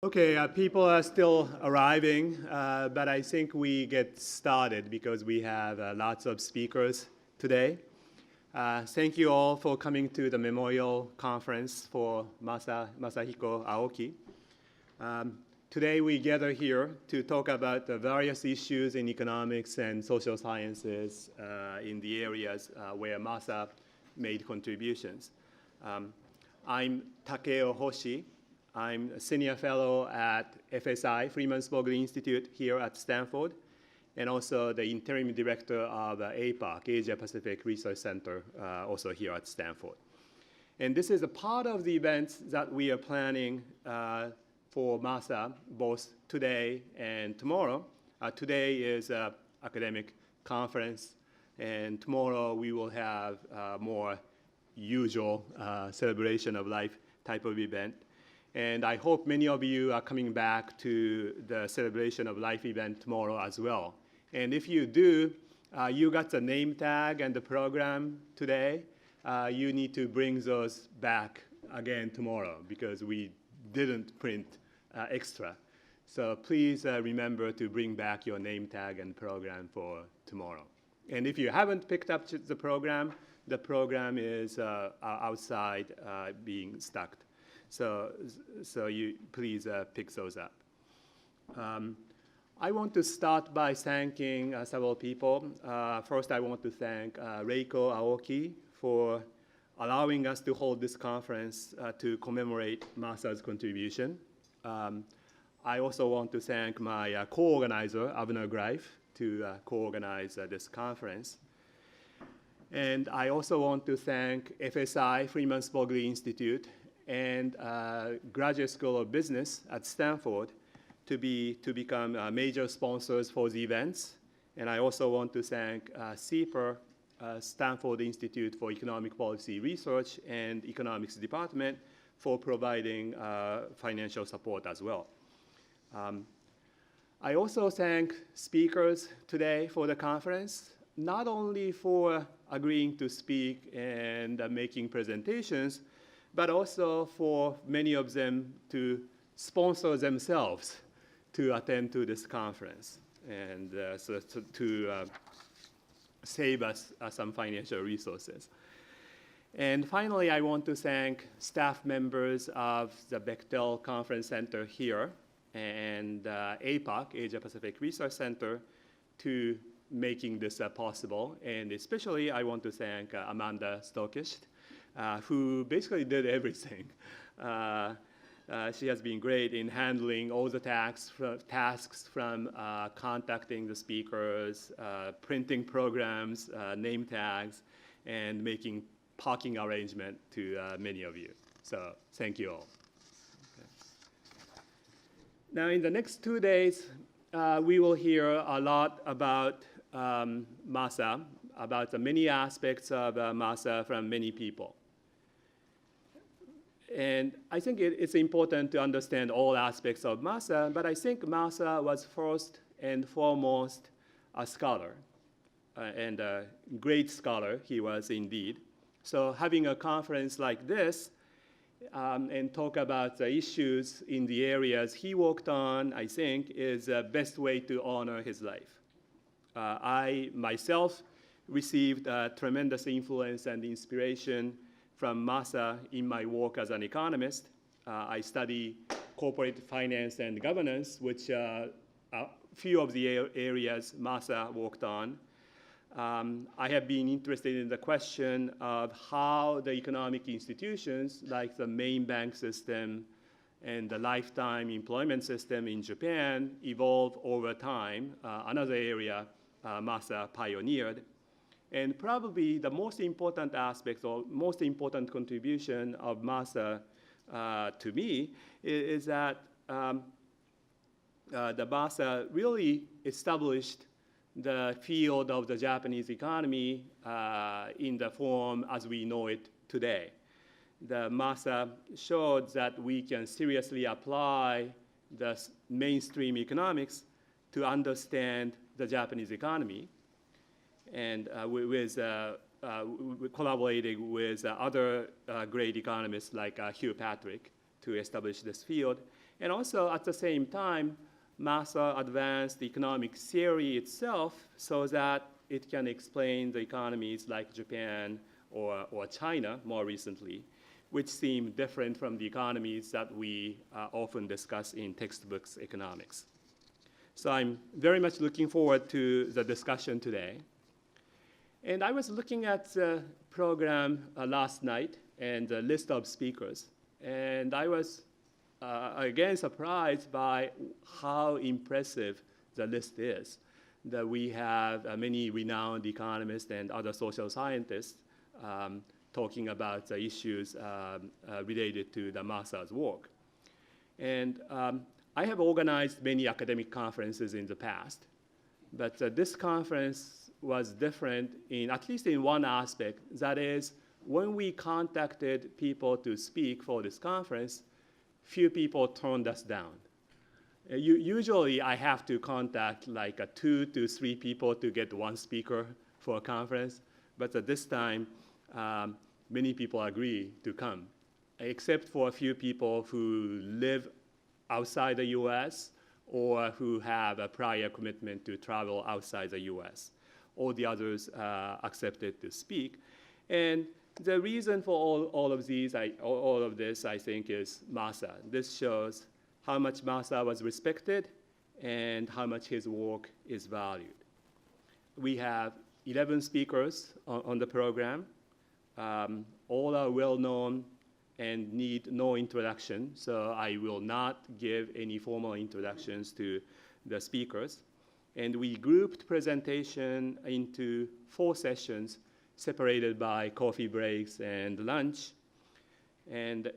Okay, people are still arriving, but I think we get started because we have lots of speakers today. Thank you all for coming to the memorial conference for Masahiko Aoki. Today we gather here to talk about the various issues in economics and social sciences in the areas where Masa made contributions. I'm Takeo Hoshi. I'm a senior fellow at FSI, Freeman Spogli Institute here at Stanford, and also the interim director of APAC, Asia Pacific Research Center, also here at Stanford. And this is a part of the events that we are planning for MASA, both today and tomorrow. Today is an academic conference, and tomorrow we will have more usual celebration of life type of event. And I hope many of you are coming back to the celebration of life event tomorrow as well. And if you do, you got the name tag and the program today. You need to bring those back again tomorrow because we didn't print extra. So please remember to bring back your name tag and program for tomorrow. And if you haven't picked up the program is outside being stacked. So you please pick those up. I want to start by thanking several people. First, I want to thank Reiko Aoki for allowing us to hold this conference to commemorate Masa's contribution. I also want to thank my co-organizer, Avner Greif, to co-organize this conference. And I also want to thank FSI, Freeman Spogli Institute, and Graduate School of Business at Stanford to become major sponsors for the events. And I also want to thank CEPR, Stanford Institute for Economic Policy Research and Economics Department for providing financial support as well. I also thank speakers today for the conference, not only for agreeing to speak and making presentations, but also for many of them to sponsor themselves to attend to this conference and so to save us some financial resources. And finally, I want to thank staff members of the Bechtel Conference Center here and APAC, Asia Pacific Research Center, to making this possible. And especially, I want to thank Amanda Stokist, who basically did everything. She has been great in handling all the tasks from contacting the speakers, printing programs, name tags, and making parking arrangement to many of you. So thank you all. Okay. Now in the next 2 days, we will hear a lot about MASA, about the many aspects of MASA from many people. And I think it's important to understand all aspects of Masa, but I think Masa was first and foremost a scholar, and a great scholar he was indeed. So having a conference like this and talk about the issues in the areas he worked on, I think, is the best way to honor his life. I myself received tremendous influence and inspiration from Masa in my work as an economist. I study corporate finance and governance, which a few of the areas Masa worked on. I have been interested in the question of how the economic institutions like the main bank system and the lifetime employment system in Japan evolve over time, another area Masa pioneered. And probably the most important aspect or most important contribution of Masa to me is that the Masa really established the field of the Japanese economy in the form as we know it today. The Masa showed that we can seriously apply the mainstream economics to understand the Japanese economy. And collaborating with other great economists like Hugh Patrick to establish this field. And also, at the same time, Masa advanced the economic theory itself so that it can explain the economies like Japan or China more recently, which seem different from the economies that we often discuss in textbooks economics. So I'm very much looking forward to the discussion today. And I was looking at the program last night and the list of speakers, and I was again surprised by how impressive the list is. That we have many renowned economists and other social scientists talking about the issues related to the Masa's work. And I have organized many academic conferences in the past, but this conference was different in at least in one aspect. That is, when we contacted people to speak for this conference, few people turned us down. Usually, I have to contact like 2 to 3 people to get one speaker for a conference, but at this time, many people agree to come, except for a few people who live outside the US or who have a prior commitment to travel outside the US. All the others accepted to speak. And the reason for all of this, I think, is Masa. This shows how much Masa was respected and how much his work is valued. We have 11 speakers on the program. All are well-known and need no introduction, so I will not give any formal introductions to the speakers. And we grouped presentation into 4 sessions separated by coffee breaks and lunch. And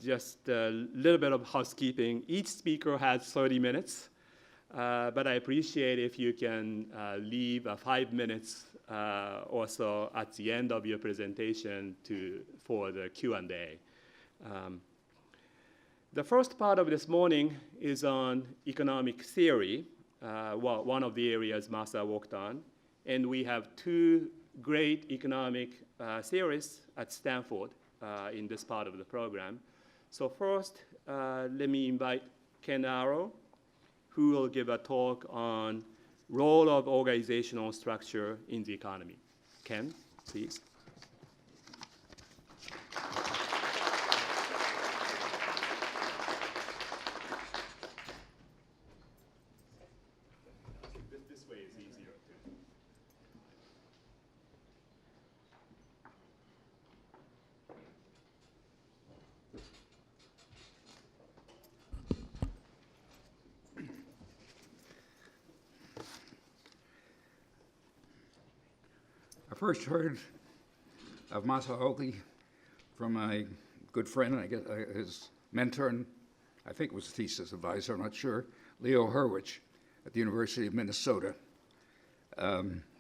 just a little bit of housekeeping. Each speaker has 30 minutes, but I appreciate if you can leave 5 minutes or so at the end of your presentation for the Q&A. The first part of this morning is on economic theory, one of the areas Masa worked on. And we have 2 great economic theorists at Stanford in this part of the program. So first, let me invite Ken Arrow, who will give a talk on role of organizational structure in the economy. Ken, please. This way is easier too. I first heard of Masahiko from my good friend, I guess his mentor, and I think it was a thesis advisor, I'm not sure, Leo Hurwicz at the University of Minnesota.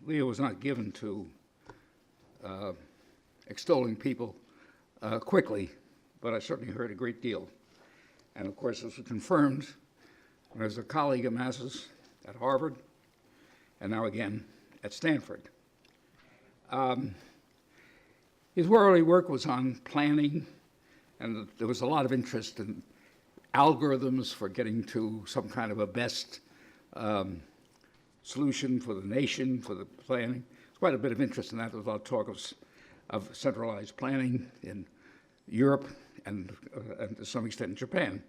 Leo was not given to extolling people quickly, but I certainly heard a great deal. And of course, this was confirmed when I was a colleague of Masa's at Harvard, and now again at Stanford. His early work was on planning, and there was a lot of interest in algorithms for getting to some kind of a best solution for the nation, for the planning. There's quite a bit of interest in that. There's a lot of talk of centralized planning in Europe and to some extent in Japan.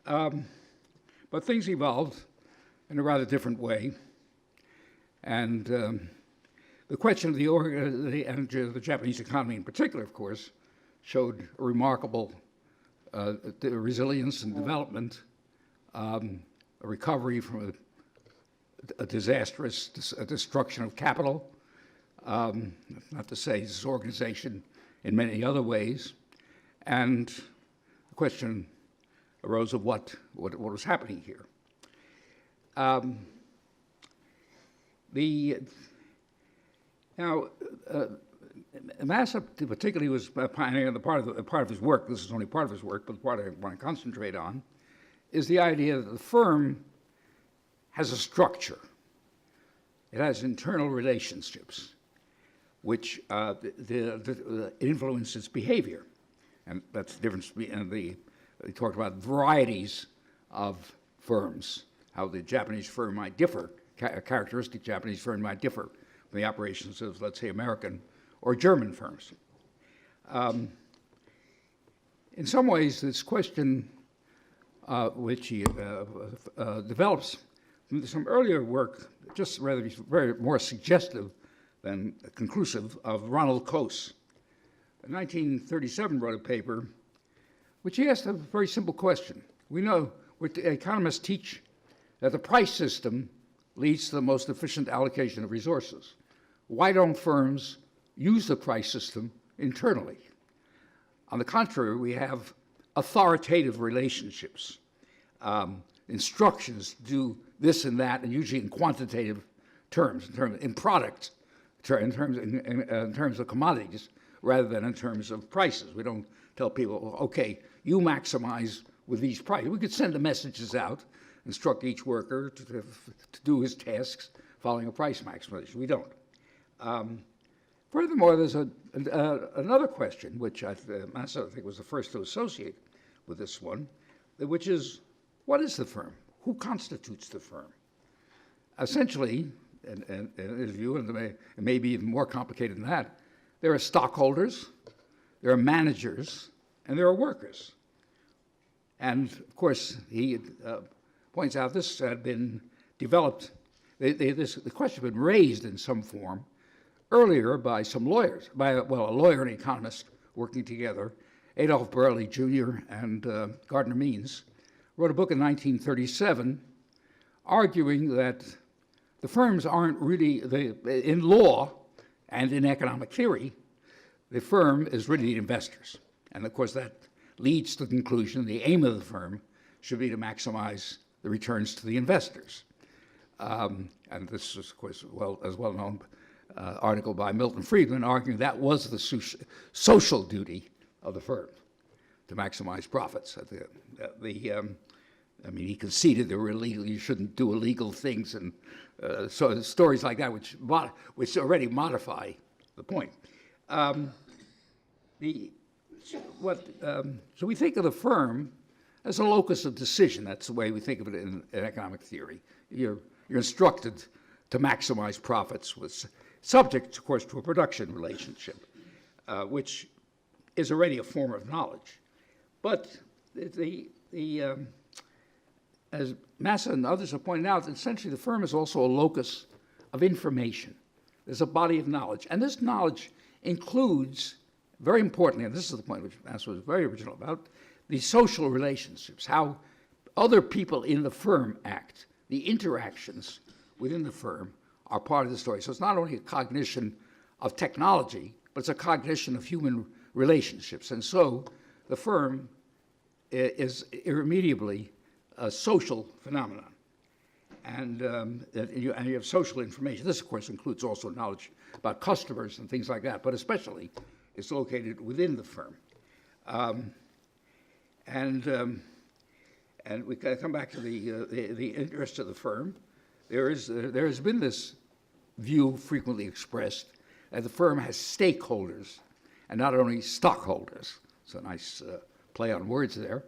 But things evolved in a rather different way. And the question of the Japanese economy in particular, of course, showed a remarkable resilience and development, a recovery from a disastrous destruction of capital, not to say disorganization in many other ways. And the question arose of what was happening here. Masa particularly was pioneering the part of his work. This is only part of his work, but the part I want to concentrate on is the idea that the firm has a structure. It has internal relationships, which influence its behavior, and that's the difference between the He talked about varieties of firms, how the Japanese firm might differ, a characteristic Japanese firm might differ from the operations of, let's say, American or German firms. In some ways, this question, which he develops from some earlier work, just rather very more suggestive than conclusive, of Ronald Coase. In 1937, wrote a paper which he asked a very simple question. We know, economists teach that the price system leads to the most efficient allocation of resources. Why don't firms use the price system internally? On the contrary, we have authoritative relationships, instructions to do this and that, and usually in quantitative terms, in product, in terms of commodities, rather than in terms of prices. We don't tell people, well, okay, you maximize with these prices. We could send the messages out, instruct each worker to do his tasks following a price maximization. We don't. Furthermore, there's another question, which I think was the first to associate with this one, which is, what is the firm? Who constitutes the firm? Essentially, in his view, and it may be even more complicated than that, there are stockholders, there are managers, and there are workers. And of course, he points out this had been developed, the question had been raised in some form earlier by some lawyers, by a lawyer and economist working together, Adolph Burley Jr. and Gardner Means, wrote a book in 1937 arguing that the firms aren't really, in law and in economic theory, the firm is really the investors. And of course that leads to the conclusion the aim of the firm should be to maximize the returns to the investors. And this is, of course, as well-known article by Milton Friedman arguing that was the social duty of the firm, to maximize profits. I mean, he conceded there were illegal, you shouldn't do illegal things, and so stories like that, which already modify the point. So we think of the firm as a locus of decision. That's the way we think of it in economic theory. You're instructed to maximize profits, with subject, of course, to a production relationship, which is already a form of knowledge. But as Massa and others have pointed out, essentially the firm is also a locus of information. There's a body of knowledge. And this knowledge includes, very importantly, and this is the point which Massa was very original about, the social relationships, how other people in the firm act, the interactions within the firm are part of the story. So it's not only a cognition of technology, but it's a cognition of human relationships. And so the firm is irremediably a social phenomenon. And you have social information. This, of course, includes also knowledge about customers and things like that, but especially it's located within the firm. And we come back to the interest of the firm. There has been this view frequently expressed that the firm has stakeholders and not only stockholders. It's a nice play on words there.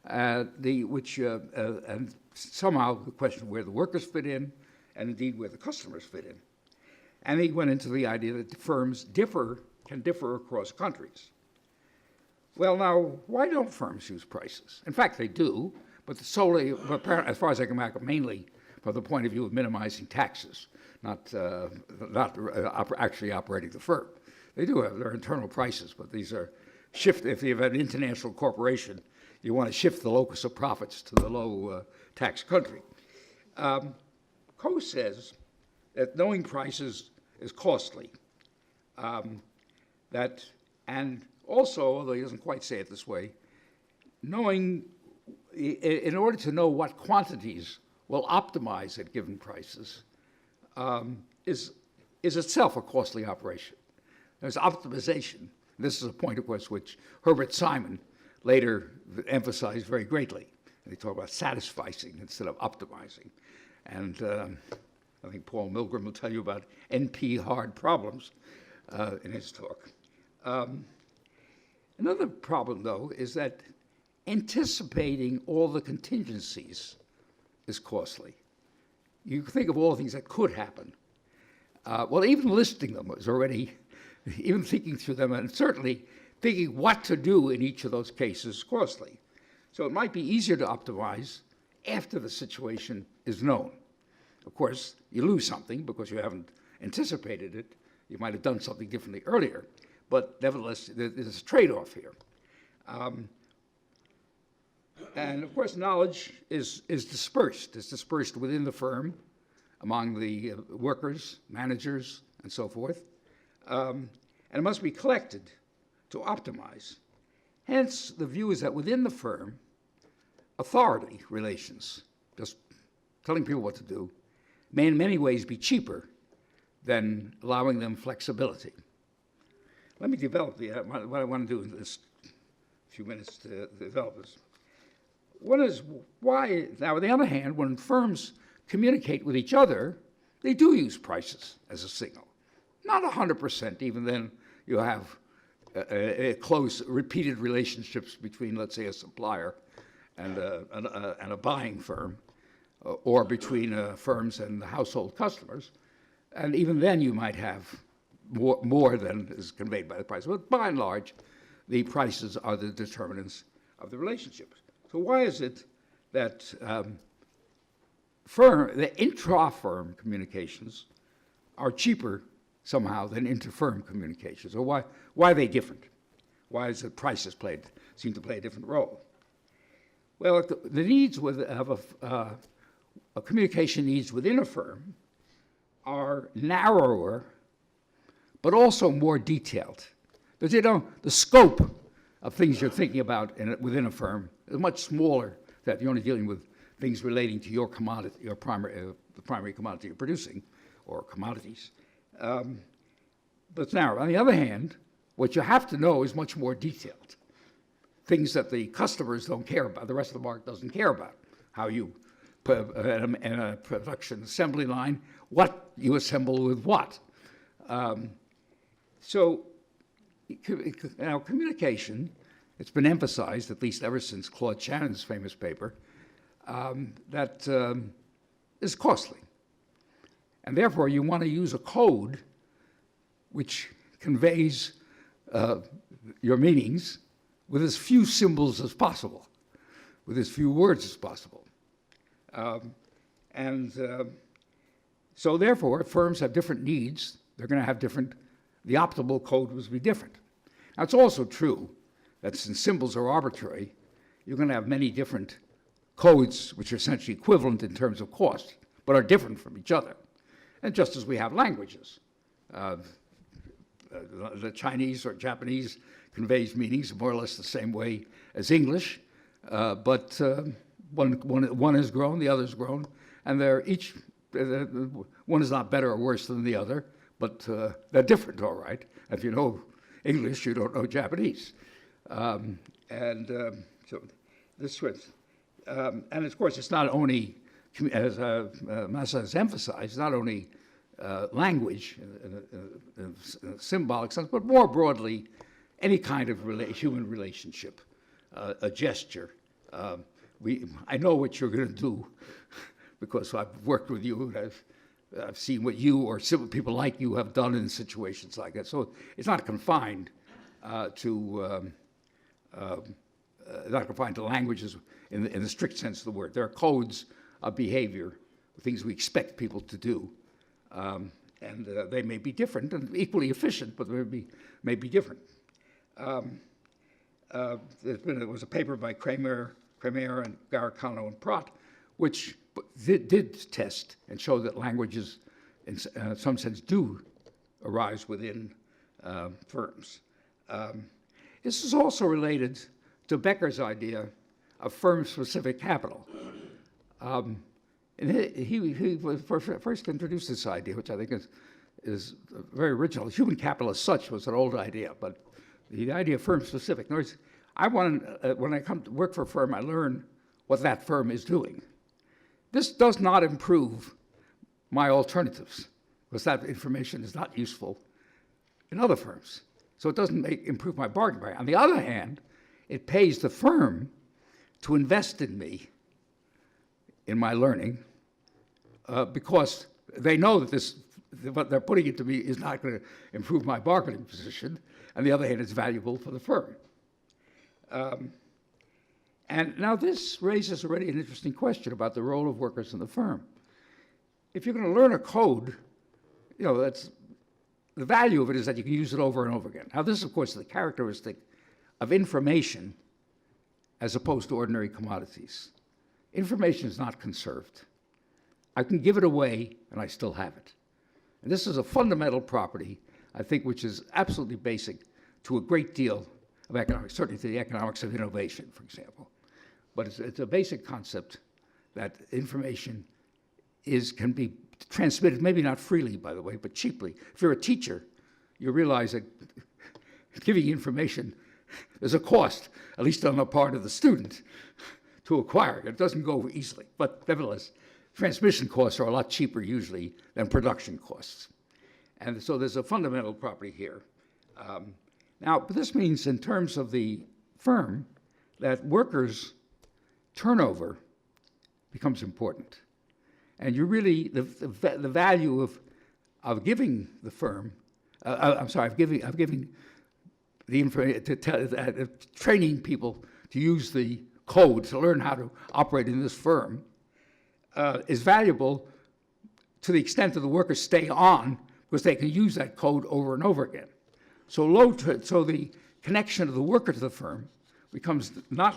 And somehow the question of where the workers fit in, and indeed where the customers fit in. And he went into the idea that the firms can differ across countries. Well, now, why don't firms use prices? In fact, they do, but solely, as far as I can back up, mainly from the point of view of minimizing taxes, not actually operating the firm. They do have their internal prices, but these are shifted. If you have an international corporation, you want to shift the locus of profits to the low tax country. Coase says that knowing prices is costly. And also, although he doesn't quite say it this way, knowing, in order to know what quantities will optimize at given prices, is itself a costly operation. There's optimization. This is a point, of course, which Herbert Simon later emphasized very greatly. They talk about satisficing instead of optimizing. And I think Paul Milgram will tell you about NP hard problems in his talk. Another problem, though, is that anticipating all the contingencies is costly. You think of all the things that could happen. Well, even listing them is already, even thinking through them, and certainly thinking what to do in each of those cases is costly. So it might be easier to optimize after the situation is known. Of course, you lose something because you haven't anticipated it. You might have done something differently earlier, but nevertheless, there's a trade-off here. And of course, knowledge is dispersed. It's dispersed within the firm, among the workers, managers, and so forth. And it must be collected to optimize. Hence, the view is that within the firm, authority relations, just telling people what to do, may in many ways be cheaper than allowing them flexibility. Let me develop what I want to do in this few minutes to develop this. One is why, now on the other hand, when firms communicate with each other, they do use prices as a signal. Not 100%, even then you have close, repeated relationships between, let's say, a supplier and a buying firm, or between firms and the household customers. And even then you might have more than is conveyed by the price. But by and large, the prices are the determinants of the relationships. So why is it that the intra-firm communications are cheaper somehow than inter-firm communications? Or why are they different? Why is it prices seem to play a different role? Well, the needs of communication needs within a firm are narrower, but also more detailed. Because the scope of things you're thinking about within a firm is much smaller, that you're only dealing with things relating to your commodity, the primary commodity you're producing, or commodities. But it's narrow. On the other hand, what you have to know is much more detailed. Things that the customers don't care about, the rest of the market doesn't care about. How you, in a production assembly line, what you assemble with what. So now communication, it's been emphasized, at least ever since Claude Shannon's famous paper, that is costly. And therefore, you want to use a code which conveys your meanings with as few symbols as possible, with as few words as possible. So therefore, firms have different needs. They're going to have the optimal code must be different. Now, it's also true that since symbols are arbitrary, you're going to have many different codes which are essentially equivalent in terms of cost, but are different from each other. And just as we have languages, the Chinese or Japanese conveys meanings more or less the same way as English, but one is grown, the other is grown, and they're each, one is not better or worse than the other, but they're different, all right. If you know English, you don't know Japanese. So this was, and of course, it's not only, as Masa has emphasized, not only language in a symbolic sense, but more broadly, any kind of human relationship, a gesture. I know what you're going to do because I've worked with you and I've seen what you or people like you have done in situations like that. So it's not confined to languages in the strict sense of the word. There are codes of behavior, things we expect people to do, and they may be different and equally efficient, but they may be different. There was a paper by Kramer and Garicano and Pratt, which did test and show that languages, in some sense, do arise within firms. This is also related to Becker's idea of firm-specific capital. And he first introduced this idea, which I think is very original. Human capital as such was an old idea, but the idea of firm-specific. In other words, when I come to work for a firm, I learn what that firm is doing. This does not improve my alternatives, because that information is not useful in other firms. So it doesn't improve my bargaining power. On the other hand, it pays the firm to invest in me, in my learning, because they know that what they're putting into me is not going to improve my bargaining position. On the other hand, it's valuable for the firm. And now this raises already an interesting question about the role of workers in the firm. If you're going to learn a code, that's the value of it is that you can use it over and over again. Now, this is, of course, the characteristic of information as opposed to ordinary commodities. Information is not conserved. I can give it away, and I still have it. And this is a fundamental property, I think, which is absolutely basic to a great deal of economics, certainly to the economics of innovation, for example. But it's a basic concept that information can be transmitted, maybe not freely, by the way, but cheaply. If you're a teacher, you realize that giving information, there's a cost, at least on the part of the student, to acquire it. It doesn't go easily. But nevertheless, transmission costs are a lot cheaper usually than production costs. And so there's a fundamental property here. Now, but this means in terms of the firm that workers' turnover becomes important. And you really, the value of giving the firm, of giving the information, training people to use the code, to learn how to operate in this firm, is valuable to the extent that the workers stay on because they can use that code over and over again. So the connection of the worker to the firm becomes not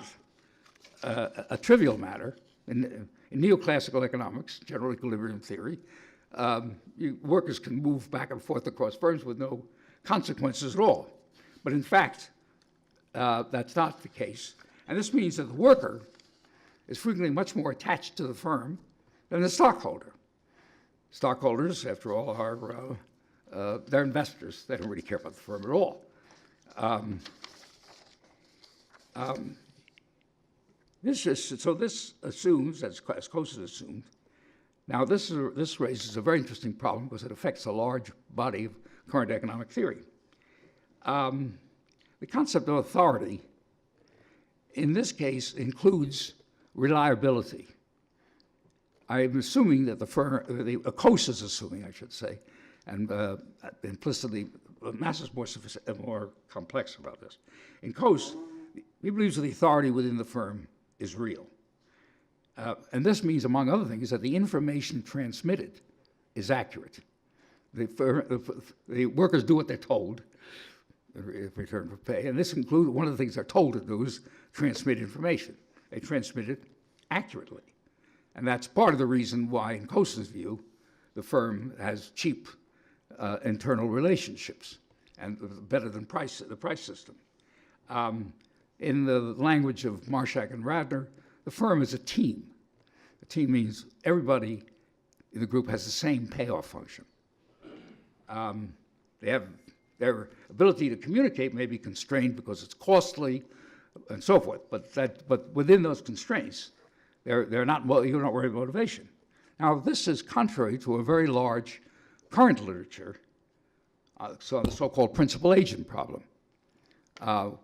a trivial matter. In neoclassical economics, general equilibrium theory, workers can move back and forth across firms with no consequences at all. But in fact, that's not the case. And this means that the worker is frequently much more attached to the firm than the stockholder. Stockholders, after all, they're investors. They don't really care about the firm at all. This assumes, as Coase assumed, now this raises a very interesting problem because it affects a large body of current economic theory. The concept of authority, in this case, includes reliability. I'm assuming that Coase is assuming, I should say, and implicitly, Mass is more complex about this. In Coase, he believes that the authority within the firm is real. And this means, among other things, that the information transmitted is accurate. The workers do what they're told in return for pay, and this includes, one of the things they're told to do is transmit information. They transmit it accurately. And that's part of the reason why, in Coase's view, the firm has cheap internal relationships and better than the price system. In the language of Marshak and Radner, the firm is a team. A team means everybody in the group has the same payoff function. Their ability to communicate may be constrained because it's costly and so forth, but within those constraints, you're not worried about motivation. Now, this is contrary to a very large current literature, the so-called principal agent problem.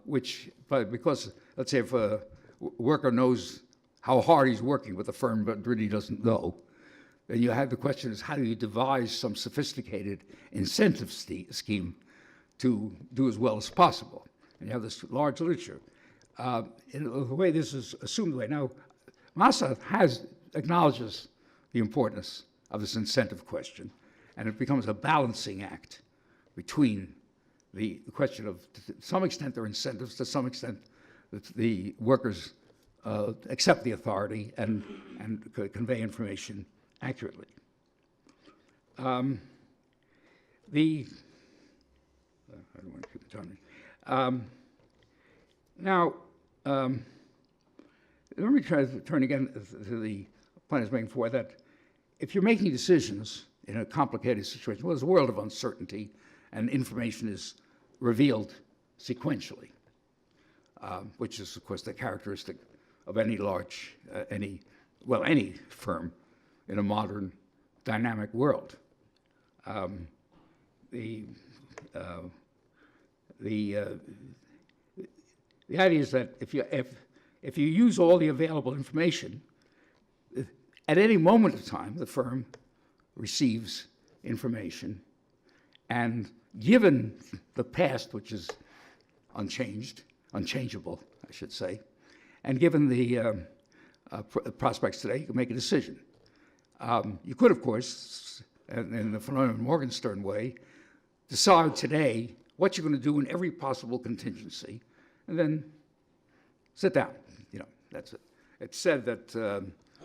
Because let's say if a worker knows how hard he's working with a firm but really doesn't know, then you have the question is how do you devise some sophisticated incentive scheme to do as well as possible? And you have this large literature. In the way this is assumed the way now, Masa acknowledges the importance of this incentive question, and it becomes a balancing act between the question of, to some extent, their incentives, to some extent, the workers accept the authority and convey information accurately. I don't want to keep it turning. Now, let me try to turn again to the point I was making before, that if you're making decisions in a complicated situation, well, there's a world of uncertainty, and information is revealed sequentially, which is, of course, the characteristic of any any firm in a modern, dynamic world. The idea is that if if you use all the available information, at any moment of time, the firm receives information, and given the past, which is unchangeable, I should say, and given the prospects today, you can make a decision. You could, of course, in the phenomenon Morgenstern way, decide today what you're going to do in every possible contingency, and then sit down. That's it. It's said that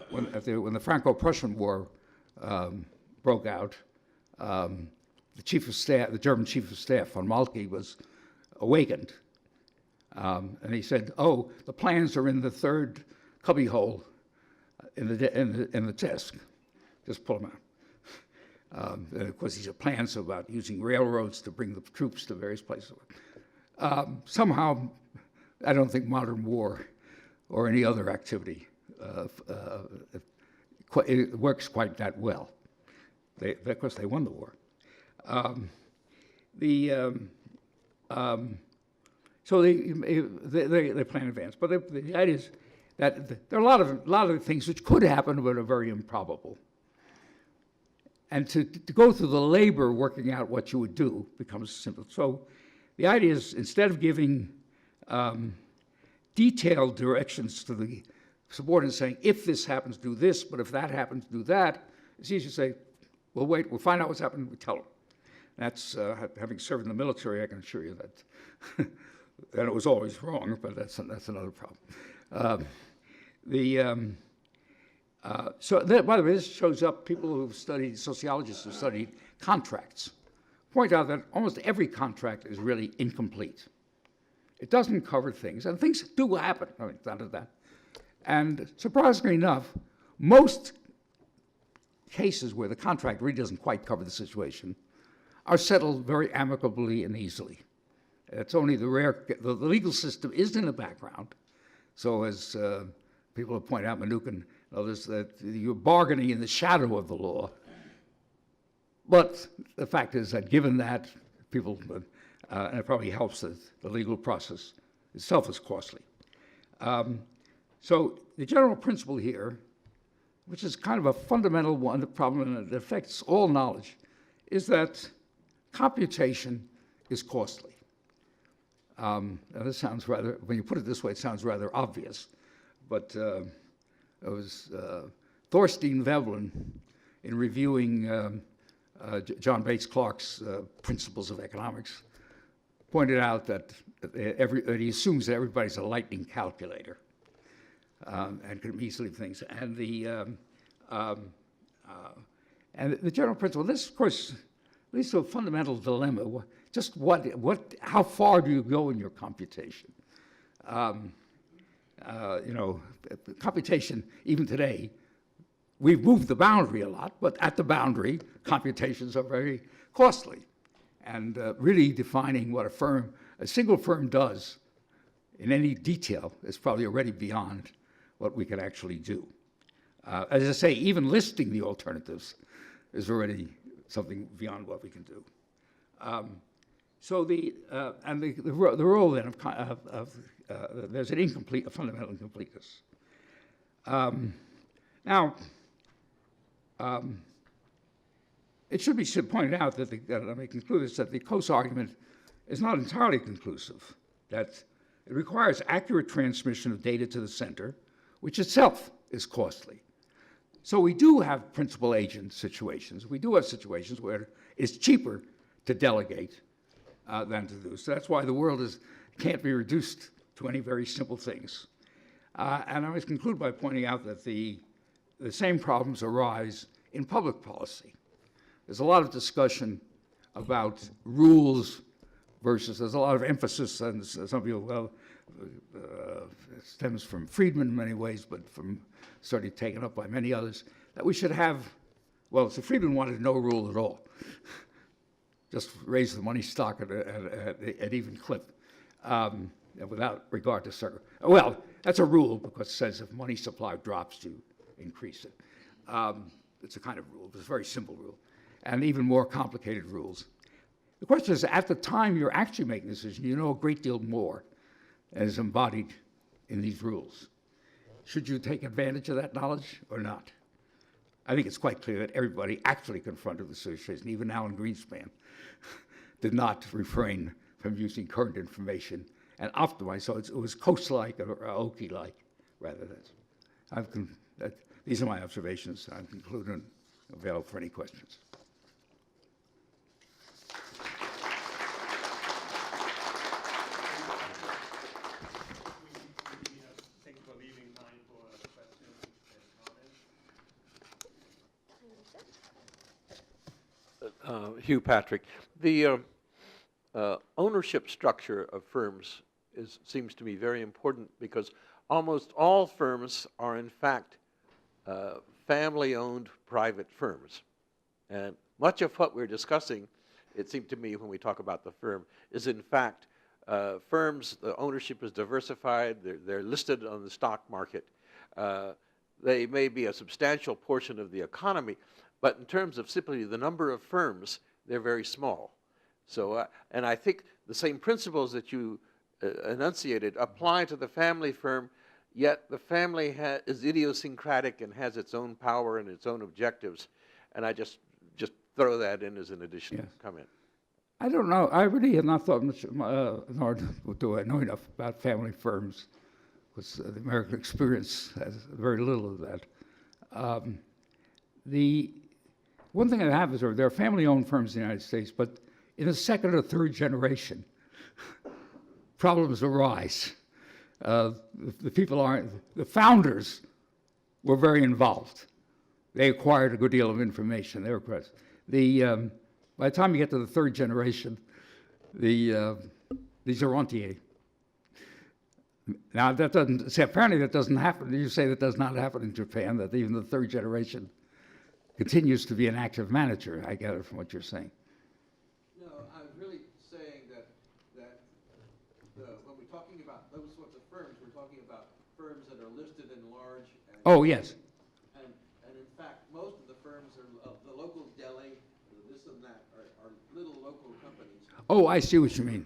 when the Franco-Prussian War broke out, the chief of staff, the German chief of staff, von Moltke, was awakened, and he said, "Oh, the plans are in the third cubbyhole in the desk. Just pull them out." And of course, these are plans about using railroads to bring the troops to various places. Somehow, I don't think modern war or any other activity it works quite that well. Of course, they won the war. So they plan in advance. But the idea is that there are a lot of things which could happen but are very improbable. And to go through the labor working out what you would do becomes simple. So the idea is, instead of giving detailed directions to the subordinates saying, if this happens, do this, but if that happens, do that, it's easy to say, well, wait, we'll find out what's happening, we tell them. That's, having served in the military, I can assure you that, and it was always wrong, but that's another problem. By the way, this shows up, people who've studied, sociologists who've studied contracts, point out that almost every contract is really incomplete. It doesn't cover things, and things do happen. I mean, none of that. And surprisingly enough, most cases where the contract really doesn't quite cover the situation are settled very amicably and easily. It's only the legal system is in the background. So as people have pointed out, Manukin and others, that you're bargaining in the shadow of the law. But the fact is that given that, people, and it probably helps that the legal process itself is costly. So the general principle here, which is kind of a fundamental one, the problem, and it affects all knowledge, is that computation is costly. Now this sounds rather, when you put it this way, it sounds rather obvious, but it was Thorstein Veblen, in reviewing John Bates Clark's Principles of Economics, pointed out that he assumes that everybody's a lightning calculator and can easily things. And the general principle, this, of course, leads to a fundamental dilemma. Just how far do you go in your computation? Computation, even today, we've moved the boundary a lot, but at the boundary, computations are very costly. And really defining what a single firm does in any detail is probably already beyond what we can actually do. As I say, even listing the alternatives is already something beyond what we can do. So the role then of there's a fundamental incompleteness. Now, it should be pointed out that let me conclude this, that the Coase argument is not entirely conclusive, that it requires accurate transmission of data to the center, which itself is costly. So we do have principal agent situations. We do have situations where it's cheaper to delegate than to do. So that's why the world can't be reduced to any very simple things. And I must conclude by pointing out that the same problems arise in public policy. There's a lot of discussion about rules versus, there's a lot of emphasis on some people, it stems from Friedman in many ways, but from started taken up by many others, that we should have, so Friedman wanted no rule at all. Just raise the money stock at an even clip without regard to circle. Well, that's a rule because it says if money supply drops, you increase it. It's a kind of rule, it's a very simple rule, and even more complicated rules. The question is, at the time you're actually making a decision, you know a great deal more as embodied in these rules. Should you take advantage of that knowledge or not? I think it's quite clear that everybody actually confronted the situation, even Alan Greenspan, did not refrain from using current information and optimize. So it was Coase-like or Aoki-like, rather than. These are my observations. I'm concluding and available for any questions. Thank you for leaving time for questions and comments. Hugh Patrick, the ownership structure of firms seems to me very important because almost all firms are in fact family-owned private firms. And much of what we're discussing, it seemed to me when we talk about the firm, is in fact firms, the ownership is diversified, they're listed on the stock market. They may be a substantial portion of the economy, but in terms of simply the number of firms, they're very small. So, and I think the same principles that you enunciated apply to the family firm, yet the family is idiosyncratic and has its own power and its own objectives. And I just throw that in as an additional comment. I don't know. I really have not thought much, nor do I know enough about family firms, because the American experience has very little of that. The one thing that happens is there are family-owned firms in the United States, but in the second or third generation, problems arise. The founders were very involved. They acquired a good deal of information. They were present. By the time you get to the third generation, these are rentiers. Now that doesn't say, apparently that doesn't happen. You say that does not happen in Japan, that even the third generation continues to be an active manager, I gather from what you're saying. No, I'm really saying that when we're talking about those sorts of firms, we're talking about firms that are listed in large. Oh, yes. And in fact, most of the firms are the local deli, this and that, are little local companies. Oh, I see what you mean.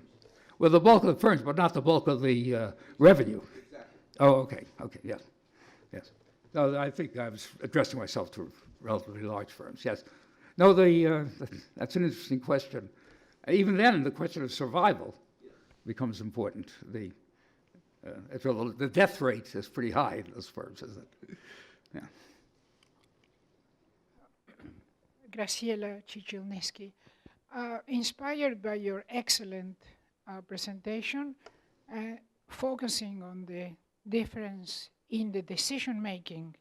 Well, the bulk of the firms, but not the bulk of the revenue. Exactly. Oh, okay, yes, yes. No, I think I was addressing myself to relatively large firms, yes. No, that's an interesting question. Even then, the question of survival becomes important. The death rate is pretty high in those firms, isn't it? Yeah. Graciela Cicilneschi. Inspired by your excellent presentation, focusing on the difference in the decision-making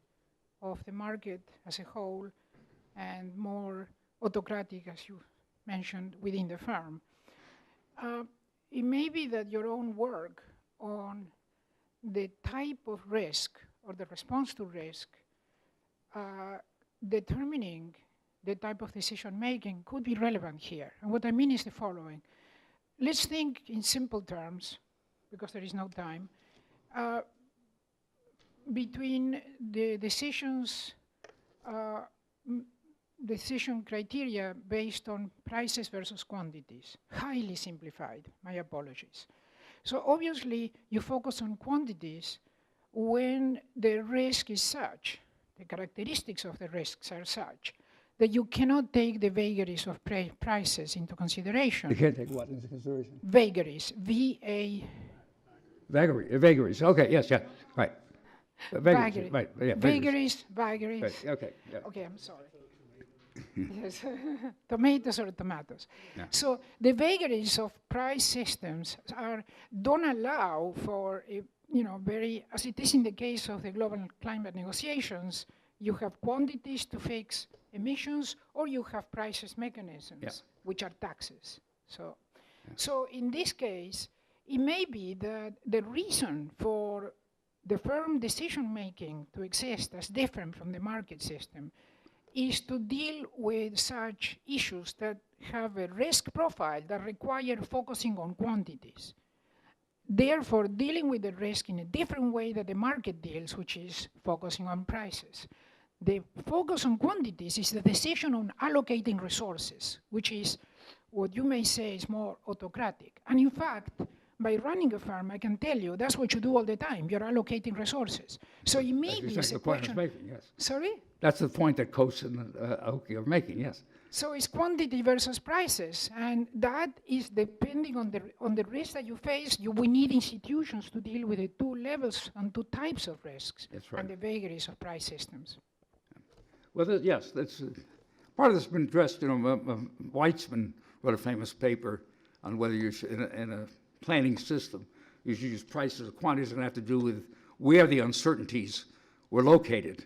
of the market as a whole and more autocratic, as you mentioned, within the firm. It may be that your own work on the type of risk or the response to risk determining the type of decision-making could be relevant here. And what I mean is the following. Let's think in simple terms, because there is no time, between the decision criteria based on prices versus quantities. Highly simplified, my apologies. So obviously, you focus on quantities when the risk is such, the characteristics of the risks are such, that you cannot take the vagaries of prices into consideration. You can't take what into consideration? Vagaries, V-A... Vagaries, okay, yes, yeah, right. Vagaries, right, yeah, vagaries. Right, okay, yeah. Okay, I'm sorry. Yes, tomatoes or tomatoes. Yeah. So the vagaries of price systems don't allow for, very, as it is in the case of the global climate negotiations, you have quantities to fix emissions, or you have prices mechanisms, which are taxes. So in this case, it may be that the reason for the firm decision-making to exist as different from the market system is to deal with such issues that have a risk profile that require focusing on quantities. Therefore, dealing with the risk in a different way that the market deals, which is focusing on prices. The focus on quantities is the decision on allocating resources, which is what you may say is more autocratic. And in fact, by running a firm, I can tell you, that's what you do all the time. You're allocating resources. So it may That's be exactly a the point I was question. making, yes. Sorry? That's the point that Coase and Aoki are making, yes. So it's quantity versus prices, and that is depending on the risk that you face. We need institutions to deal with the two levels and two types of risks, That's right. and the vagaries of price systems. Well, yes, that's part of this has been addressed. Weitzman wrote a famous paper on whether you should, in a planning system, you should use prices or quantities. It's going to have to do with where the uncertainties were located.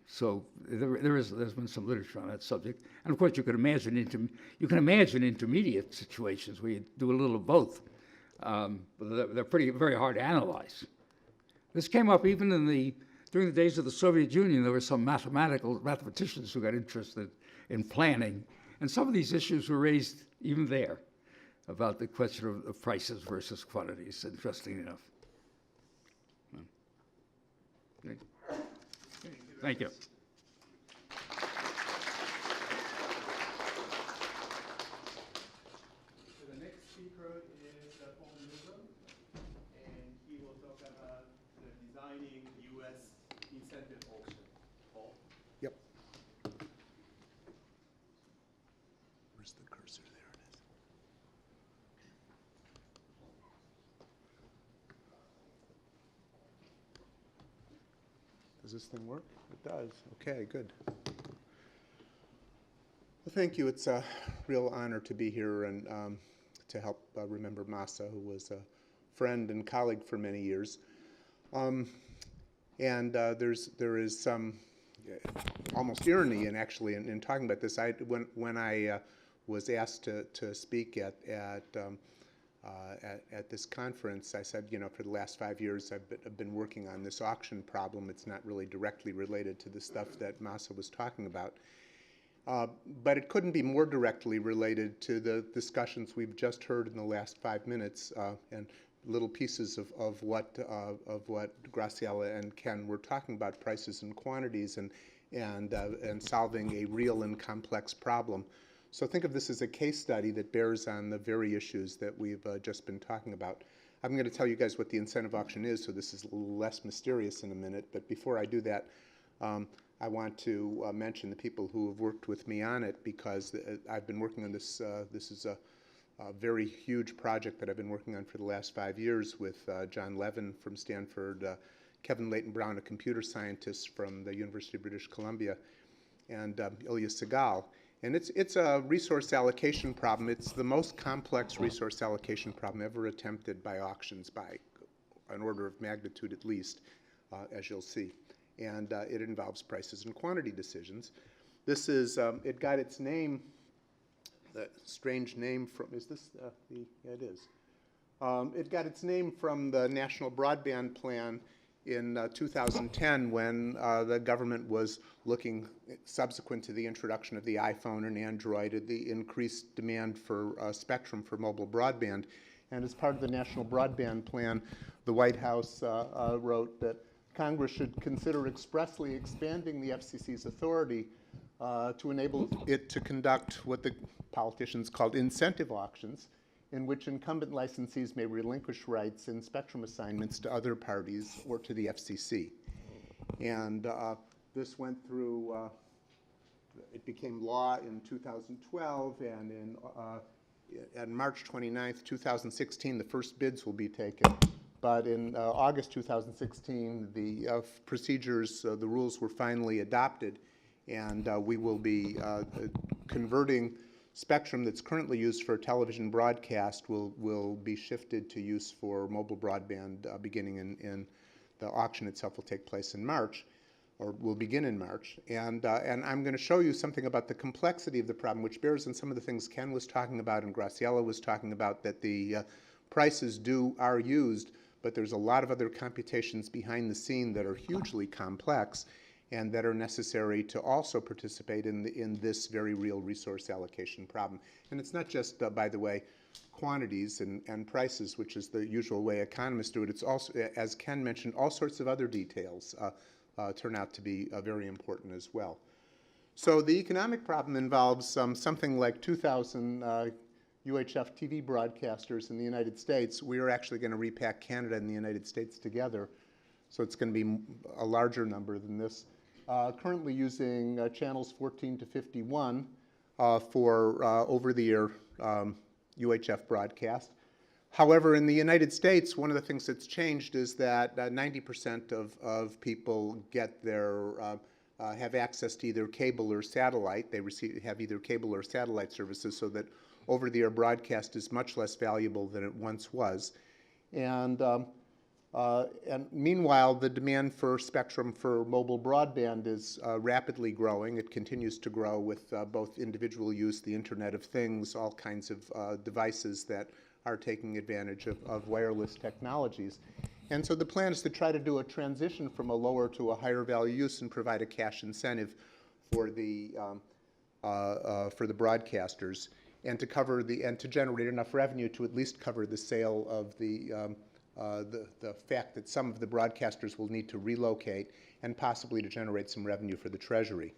So there's been some literature on that subject, and of course you can imagine intermediate situations where you do a little of both, but they're very hard to analyze. This came up even during the days of the Soviet Union. There were some mathematicians who got interested in planning, and some of these issues were raised even there about the question of prices versus quantities. Interesting enough. Okay. Thank you. The next speaker is Paul Newsom, and he will talk about designing U.S. incentive auction. Paul? Yep. Where's the cursor? There it is. Does this thing work? It does. Okay, good. Well, thank you. It's a real honor to be here and to help remember Masa, who was a friend and colleague for many years. There is some almost irony in talking about this. When I was asked to speak at this conference, I said, for the last 5 years I've been working on this auction problem. It's not really directly related to the stuff that Masa was talking about. But it couldn't be more directly related to the discussions we've just heard in the last 5 minutes and little pieces of what Graciela and Ken were talking about, prices and quantities and solving a real and complex problem. So think of this as a case study that bears on the very issues that we've just been talking about. I'm going to tell you guys what the incentive auction is, so this is a little less mysterious in a minute. But before I do that, I want to mention the people who have worked with me on it, because I've been working on this. This is a very huge project that I've been working on for the last 5 years with John Levin from Stanford, Kevin Leighton Brown, a computer scientist from the University of British Columbia, and Ilya Segal. And it's a resource allocation problem. It's the most complex resource allocation problem ever attempted by auctions, by an order of magnitude at least, as you'll see. And it involves prices and quantity decisions. This is, it got its name, the strange name from, is this yeah, it is. It got its name from the National Broadband Plan in 2010, when the government was looking, subsequent to the introduction of the iPhone and Android, at the increased demand for spectrum for mobile broadband. And as part of the National Broadband Plan, the White House wrote that Congress should consider expressly expanding the FCC's authority to enable it to conduct what the politicians called incentive auctions, in which incumbent licensees may relinquish rights in spectrum assignments to other parties or to the FCC. And this went through, it became law in 2012, and on March 29th, 2016, the first bids will be taken. But in August 2016, the procedures, the rules were finally adopted, and we will be converting spectrum that's currently used for television broadcast will be shifted to use for mobile broadband beginning in the auction itself will take place in March, or will begin in March. And I'm going to show you something about the complexity of the problem, which bears on some of the things Ken was talking about and Graciela was talking about, that the prices are used, but there's a lot of other computations behind the scene that are hugely complex and that are necessary to also participate in this very real resource allocation problem. And it's not just, by the way, quantities and prices, which is the usual way economists do it. It's also, as Ken mentioned, all sorts of other details turn out to be very important as well. So the economic problem involves something like 2,000 UHF TV broadcasters in the United States, we are actually going to repack Canada and the United States together. So it's going to be a larger number than this. Currently using channels 14 to 51 for over-the-air UHF broadcast. However, in the United States, one of the things that's changed is that 90% of people get their have access to either cable or satellite. They have either cable or satellite services, so that over-the-air broadcast is much less valuable than it once was. And meanwhile, the demand for spectrum for mobile broadband is rapidly growing. It continues to grow with both individual use, the Internet of Things, all kinds of devices that are taking advantage of wireless technologies. And so the plan is to try to do a transition from a lower to a higher value use and provide a cash incentive for the broadcasters, and to generate enough revenue to at least cover the sale of the fact that some of the broadcasters will need to relocate, and possibly to generate some revenue for the Treasury.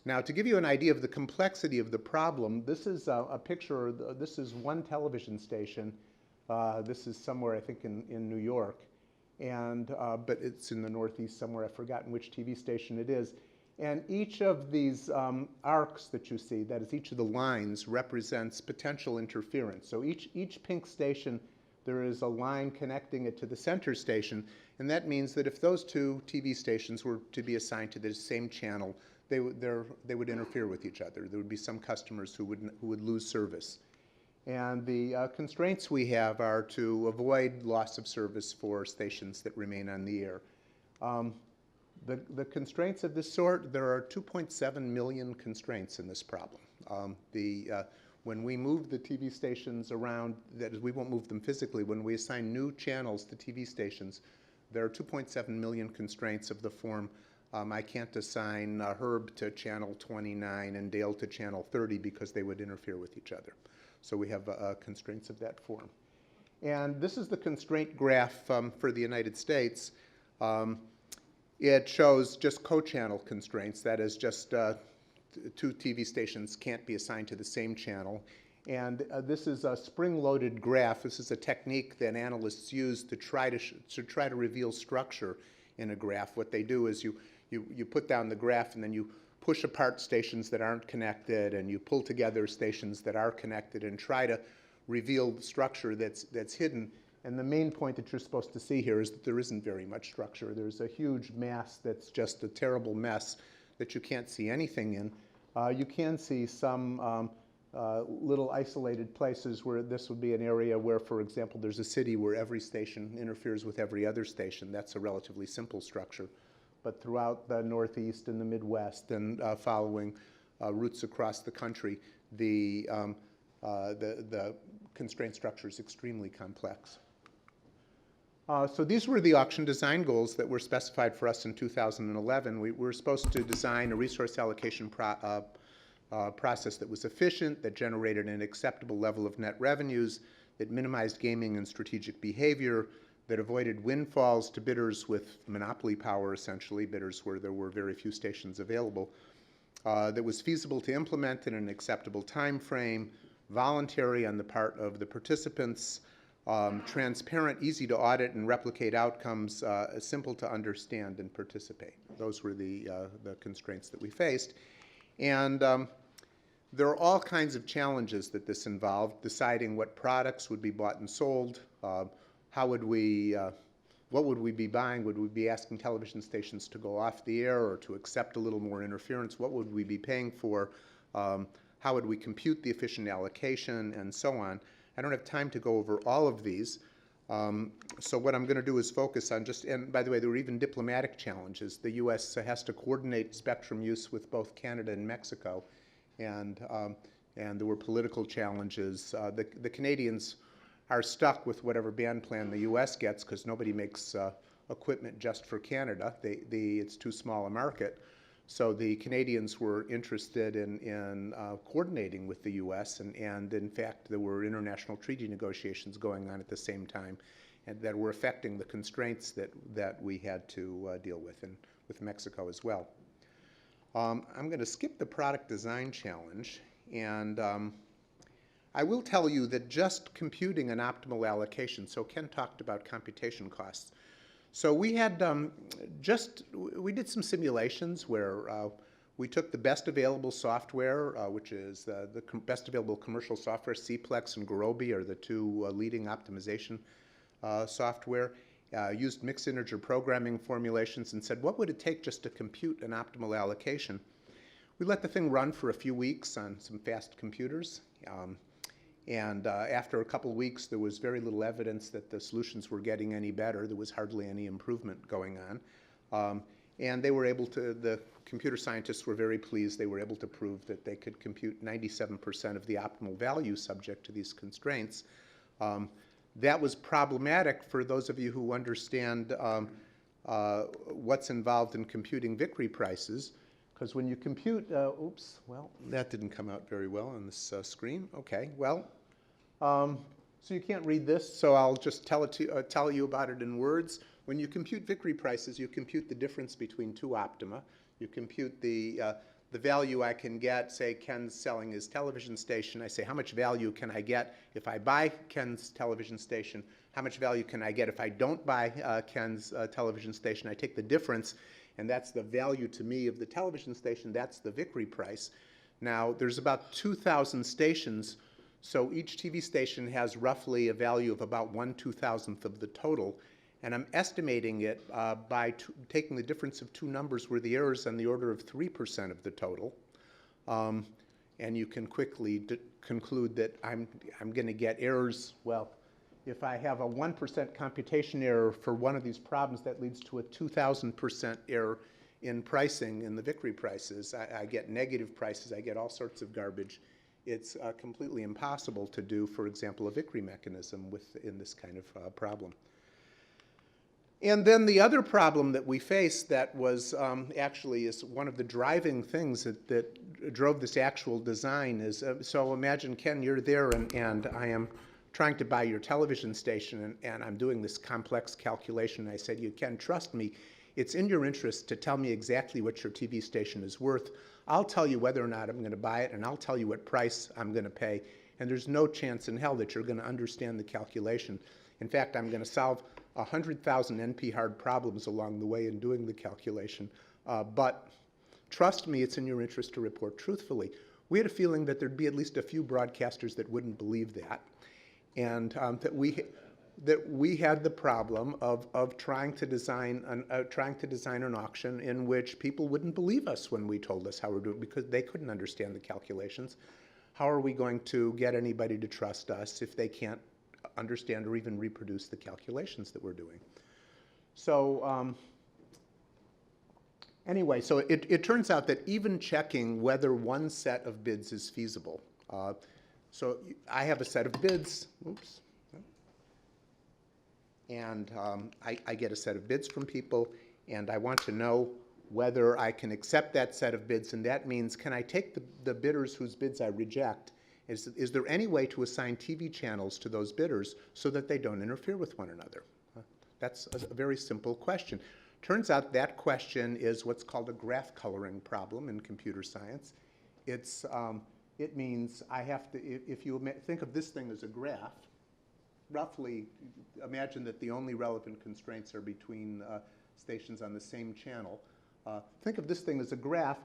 Now, to give you an idea of the complexity of the problem, this is a picture. This is one television station. This is somewhere, I think, in New York, but it's in the Northeast somewhere. I've forgotten which TV station it is. And each of these arcs that you see, that is, each of the lines, represents potential interference. So each pink station, there is a line connecting it to the center station, and that means that if those two TV stations were to be assigned to the same channel, they would interfere with each other. There would be some customers who would lose service. And the constraints we have are to avoid loss of service for stations that remain on the air. The constraints of this sort, there are 2.7 million constraints in this problem. When we move the TV stations around, that is, we won't move them physically, when we assign new channels to TV stations, there are 2.7 million constraints of the form, I can't assign Herb to channel 29 and Dale to channel 30 because they would interfere with each other. So we have constraints of that form. And this is the constraint graph for the United States. It shows just co-channel constraints, that is, just two TV stations can't be assigned to the same channel. And this is a spring-loaded graph. This is a technique that analysts use to try to reveal structure in a graph. What they do is you put down the graph, and then you push apart stations that aren't connected, and you pull together stations that are connected, and try to reveal the structure that's hidden. And the main point that you're supposed to see here is that there isn't very much structure. There's a huge mass that's just a terrible mess that you can't see anything in. You can see some little isolated places where this would be an area where, for example, there's a city where every station interferes with every other station. That's a relatively simple structure. But throughout the Northeast and the Midwest and following routes across the country, the constraint structure is extremely complex. So these were the auction design goals that were specified for us in 2011. We were supposed to design a resource allocation process that was efficient, that generated an acceptable level of net revenues, that minimized gaming and strategic behavior, that avoided windfalls to bidders with monopoly power, essentially, bidders where there were very few stations available, that was feasible to implement in an acceptable time frame, voluntary on the part of the participants, transparent, easy to audit and replicate outcomes, simple to understand and participate. Those were the constraints that we faced. And there are all kinds of challenges that this involved: deciding what products would be bought and sold, what would we be buying? Would we be asking television stations to go off the air or to accept a little more interference? What would we be paying for? How would we compute the efficient allocation, and so on? I don't have time to go over all of these. So what I'm going to do is focus on and by the way, there were even diplomatic challenges. The U.S. has to coordinate spectrum use with both Canada and Mexico, and there were political challenges. The Canadians are stuck with whatever band plan the U.S. gets because nobody makes equipment just for Canada. It's too small a market. So the Canadians were interested in coordinating with the U.S., and in fact, there were international treaty negotiations going on at the same time, and that were affecting the constraints that we had to deal with, and with Mexico as well. I'm going to skip the product design challenge, and I will tell you that just computing an optimal allocation, so Ken talked about computation costs. So we had we did some simulations where we took the best available software, which is the best available commercial software. Cplex and Gurobi are the two leading optimization software. Used mixed integer programming formulations and said, what would it take just to compute an optimal allocation? We let the thing run for a few weeks on some fast computers. After a couple of weeks, there was very little evidence that the solutions were getting any better. There was hardly any improvement going on. And they were able to, the computer scientists were very pleased. They were able to prove that they could compute 97% of the optimal value subject to these constraints. That was problematic for those of you who understand what's involved in computing Vickrey prices. Because when you compute, oops, well, that didn't come out very well on this screen. Okay, well, so you can't read this, so I'll just tell you about it in words. When you compute Vickrey prices, you compute the difference between two optima. You compute the value I can get, say Ken's selling his television station. I say, how much value can I get if I buy Ken's television station? How much value can I get if I don't buy Ken's television station? I take the difference, and that's the value to me of the television station. That's the Vickrey price. Now, there's about 2,000 stations, so each TV station has roughly a value of about 1/2000th of the total. And I'm estimating it by taking the difference of two numbers where the error is on the order of 3% of the total. And you can quickly conclude that I'm going to get errors. Well, if I have a 1% computation error for one of these problems, that leads to a 2,000% error in pricing in the Vickrey prices. I get negative prices. I get all sorts of garbage. It's completely impossible to do, for example, a Vickrey mechanism in this kind of problem. And then the other problem that we faced that was actually is one of the driving things that drove this actual design is, so imagine, Ken, you're there and I am trying to buy your television station and I'm doing this complex calculation. I said, you can trust me. It's in your interest to tell me exactly what your TV station is worth. I'll tell you whether or not I'm going to buy it, and I'll tell you what price I'm going to pay. And there's no chance in hell that you're going to understand the calculation. In fact, I'm going to solve 100,000 NP-hard problems along the way in doing the calculation. But trust me, it's in your interest to report truthfully. We had a feeling that there'd be at least a few broadcasters that wouldn't believe that, and that we had the problem of trying to design an auction in which people wouldn't believe us when we told us how we're doing, because they couldn't understand the calculations. How are we going to get anybody to trust us if they can't understand or even reproduce the calculations that we're doing? So anyway, so it turns out that even checking whether one set of bids is feasible. So I have a set of bids, oops, and I get a set of bids from people, and I want to know whether I can accept that set of bids, and that means, can I take the bidders whose bids I reject? Is there any way to assign TV channels to those bidders so that they don't interfere with one another? That's a very simple question. Turns out that question is what's called a graph coloring problem in computer science. It means I have to, if you think of this thing as a graph, roughly imagine that the only relevant constraints are between stations on the same channel. Think of this thing as a graph,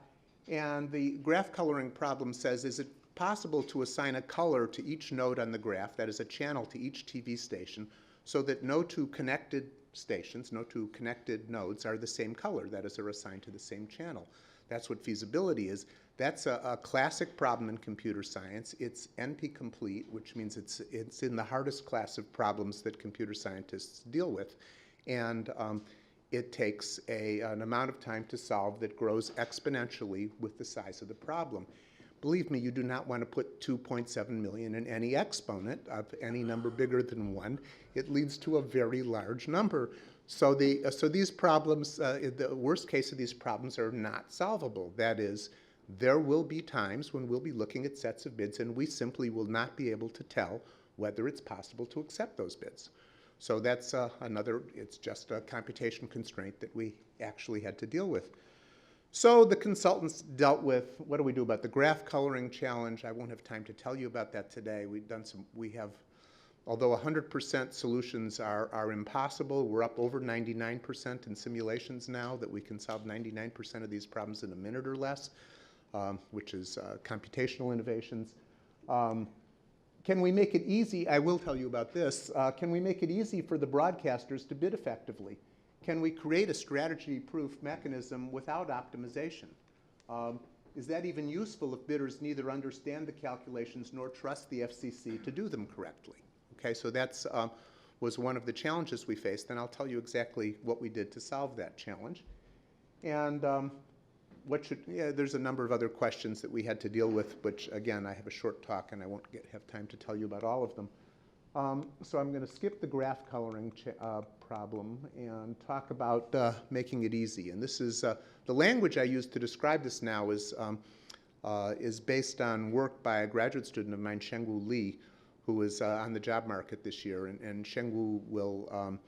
and the graph coloring problem says, is it possible to assign a color to each node on the graph, that is a channel to each TV station, so that no two connected stations, no two connected nodes are the same color, that is, are assigned to the same channel. That's what feasibility is. That's a classic problem in computer science. It's NP-complete, which means it's in the hardest class of problems that computer scientists deal with. And it takes an amount of time to solve that grows exponentially with the size of the problem. Believe me, you do not want to put 2.7 million in any exponent of any number bigger than 1. It leads to a very large number. So these problems, the worst case of these problems are not solvable. That is, there will be times when we'll be looking at sets of bids and we simply will not be able to tell whether it's possible to accept those bids. So that's it's just a computation constraint that we actually had to deal with. So the consultants dealt with, what do we do about the graph coloring challenge? I won't have time to tell you about that today. Although 100% solutions are impossible, we're up over 99% in simulations now that we can solve 99% of these problems in a minute or less, which is computational innovations. Can we make it easy? I will tell you about this. Can we make it easy for the broadcasters to bid effectively? Can we create a strategy-proof mechanism without optimization? Is that even useful if bidders neither understand the calculations nor trust the FCC to do them correctly? Okay, so that's was one of the challenges we faced, and I'll tell you exactly what we did to solve that challenge. And there's a number of other questions that we had to deal with, which again, I have a short talk and I won't have time to tell you about all of them. So I'm going to skip the graph coloring problem and talk about making it easy. And this is the language I use to describe this now is based on work by a graduate student of mine, Shengwu Li, who is on the job market this year. And Shengwu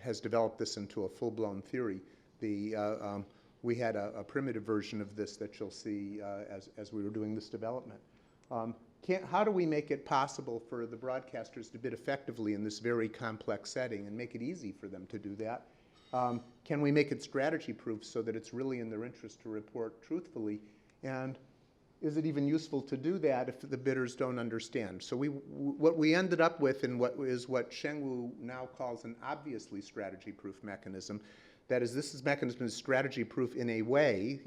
has developed this into a full-blown theory. We had a primitive version of this that you'll see as we were doing this development. How do we make it possible for the broadcasters to bid effectively in this very complex setting and make it easy for them to do that? Can we make it strategy-proof so that it's really in their interest to report truthfully? And is it even useful to do that if the bidders don't understand? So what we ended up with and what Shengwu now calls an obviously strategy-proof mechanism. That is, this mechanism is strategy-proof in a way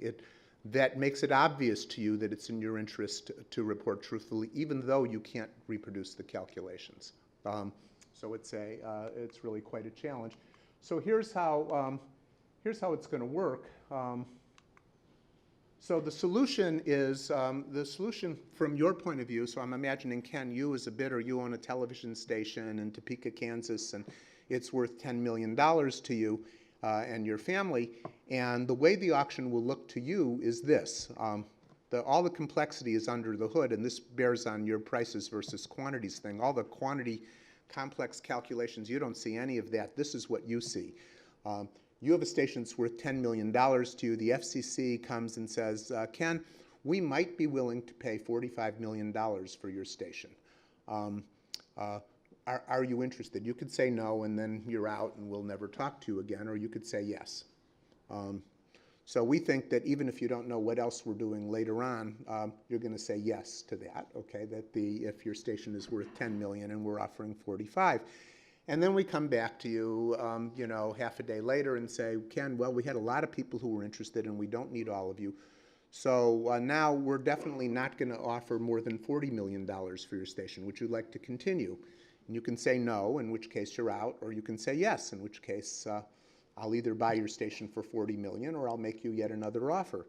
that makes it obvious to you that it's in your interest to report truthfully, even though you can't reproduce the calculations. So it's really quite a challenge. So here's how it's going to work. So the solution is from your point of view. So I'm imagining, Ken, you as a bidder, you own a television station in Topeka, Kansas, and it's worth $10 million to you and your family. And the way the auction will look to you is this. All the complexity is under the hood, and this bears on your prices versus quantities thing. All the quantity complex calculations, you don't see any of that. This is what you see. You have a station that's worth $10 million to you. The FCC comes and says, Ken, we might be willing to pay $45 million for your station. Are you interested? You could say no, and then you're out, and we'll never talk to you again, or you could say yes. So we think that even if you don't know what else we're doing later on, you're going to say yes to that, okay, if your station is worth $10 million and we're offering 45. And then we come back to you, half a day later and say, Ken, well, we had a lot of people who were interested and we don't need all of you. So now we're definitely not going to offer more than $40 million for your station. Would you like to continue? And you can say no, in which case you're out, or you can say yes, in which case I'll either buy your station for $40 million or I'll make you yet another offer.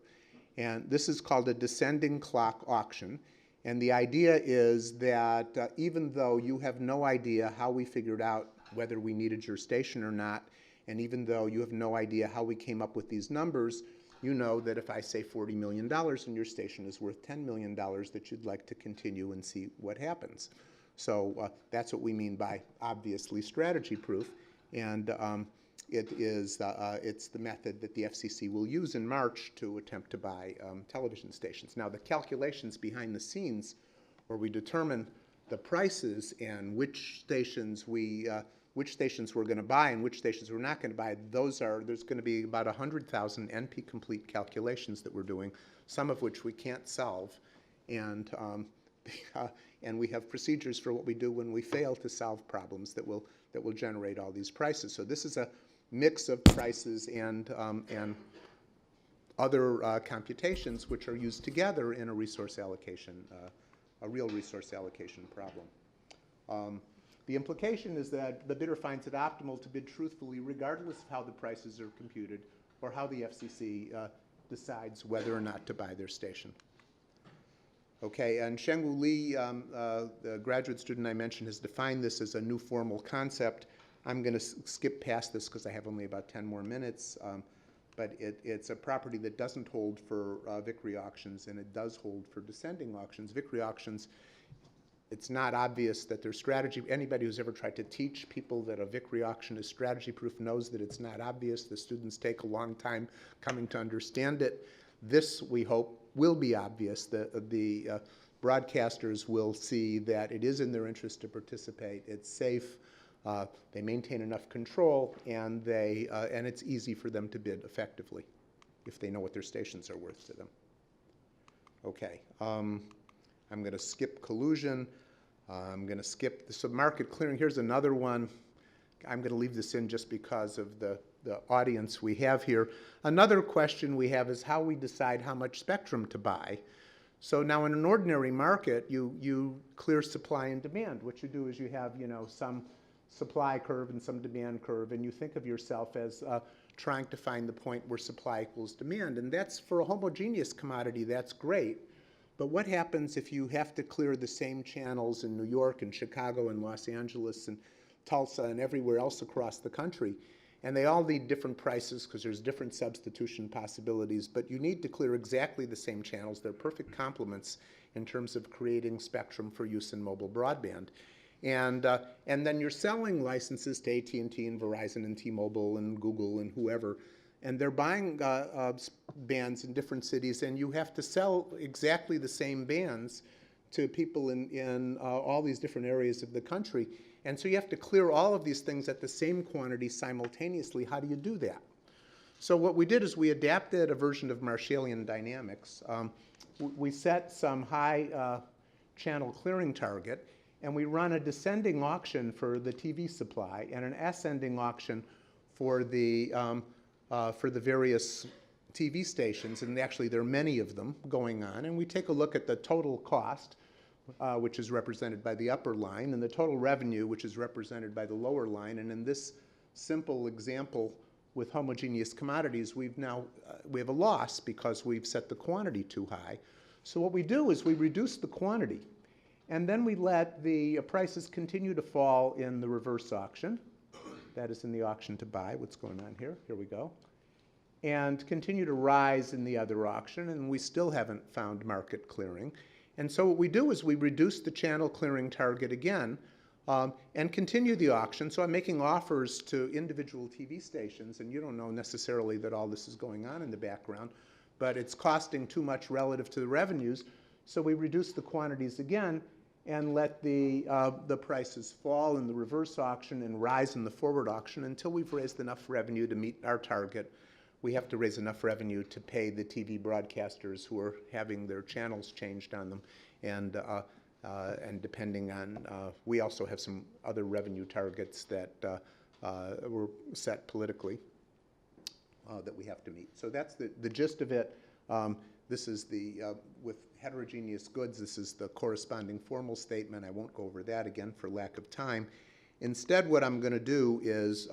And this is called a descending clock auction. And the idea is that even though you have no idea how we figured out whether we needed your station or not, and even though you have no idea how we came up with these numbers, you know that if I say $40 million and your station is worth $10 million, that you'd like to continue and see what happens. So that's what we mean by obviously strategy-proof. And it's the method that the FCC will use in March to attempt to buy television stations. Now, the calculations behind the scenes, where we determine the prices and which stations we're going to buy and which stations we're not going to buy, there's going to be about 100,000 NP-complete calculations that we're doing, some of which we can't solve, and we have procedures for what we do when we fail to solve problems that will generate all these prices. So this is a mix of prices and other computations which are used together in a resource allocation, a real resource allocation problem. The implication is that the bidder finds it optimal to bid truthfully regardless of how the prices are computed or how the FCC decides whether or not to buy their station. Okay, and Shengwu Li, the graduate student I mentioned, has defined this as a new formal concept. I'm going to skip past this because I have only about 10 more minutes, but it's a property that doesn't hold for Vickrey auctions, and it does hold for descending auctions. Vickrey auctions It's not obvious that their strategy, anybody who's ever tried to teach people that a Vickrey auction is strategy proof knows that it's not obvious. The students take a long time coming to understand it. This, we hope, will be obvious. The broadcasters will see that it is in their interest to participate. It's safe. They maintain enough control, and it's easy for them to bid effectively if they know what their stations are worth to them. Okay, I'm going to skip collusion. I'm going to skip the sub-market clearing. Here's another one. I'm going to leave this in just because of the audience we have here. Another question we have is how we decide how much spectrum to buy. So now in an ordinary market, you clear supply and demand. What you do is you have, some supply curve and some demand curve, and you think of yourself as trying to find the point where supply equals demand. And that's, for a homogeneous commodity, that's great. But what happens if you have to clear the same channels in New York and Chicago and Los Angeles and Tulsa and everywhere else across the country? And they all need different prices because there's different substitution possibilities, but you need to clear exactly the same channels. They're perfect complements in terms of creating spectrum for use in mobile broadband. And then you're selling licenses to AT&T and Verizon and T-Mobile and Google and whoever, and they're buying bands in different cities, and you have to sell exactly the same bands to people in all these different areas of the country. And so you have to clear all of these things at the same quantity simultaneously. How do you do that? So what we did is we adapted a version of Marshallian dynamics. We set some high channel clearing target, and we run a descending auction for the TV supply and an ascending auction for the various TV stations, and actually there are many of them going on, and we take a look at the total cost, which is represented by the upper line, and the total revenue, which is represented by the lower line. And in this simple example with homogeneous commodities, we have a loss because we've set the quantity too high. So what we do is we reduce the quantity, and then we let the prices continue to fall in the reverse auction. That is in the auction to buy. What's going on here? Here we go. And continue to rise in the other auction, and we still haven't found market clearing. And so what we do is we reduce the channel clearing target again and continue the auction. So I'm making offers to individual TV stations, and you don't know necessarily that all this is going on in the background, but it's costing too much relative to the revenues. So we reduce the quantities again and let the prices fall in the reverse auction and rise in the forward auction until we've raised enough revenue to meet our target. We have to raise enough revenue to pay the TV broadcasters who are having their channels changed on them, and depending on, we also have some other revenue targets that were set politically that we have to meet. So that's the gist of it. This is with heterogeneous goods, this is the corresponding formal statement. I won't go over that again for lack of time. Instead, what I'm going to do is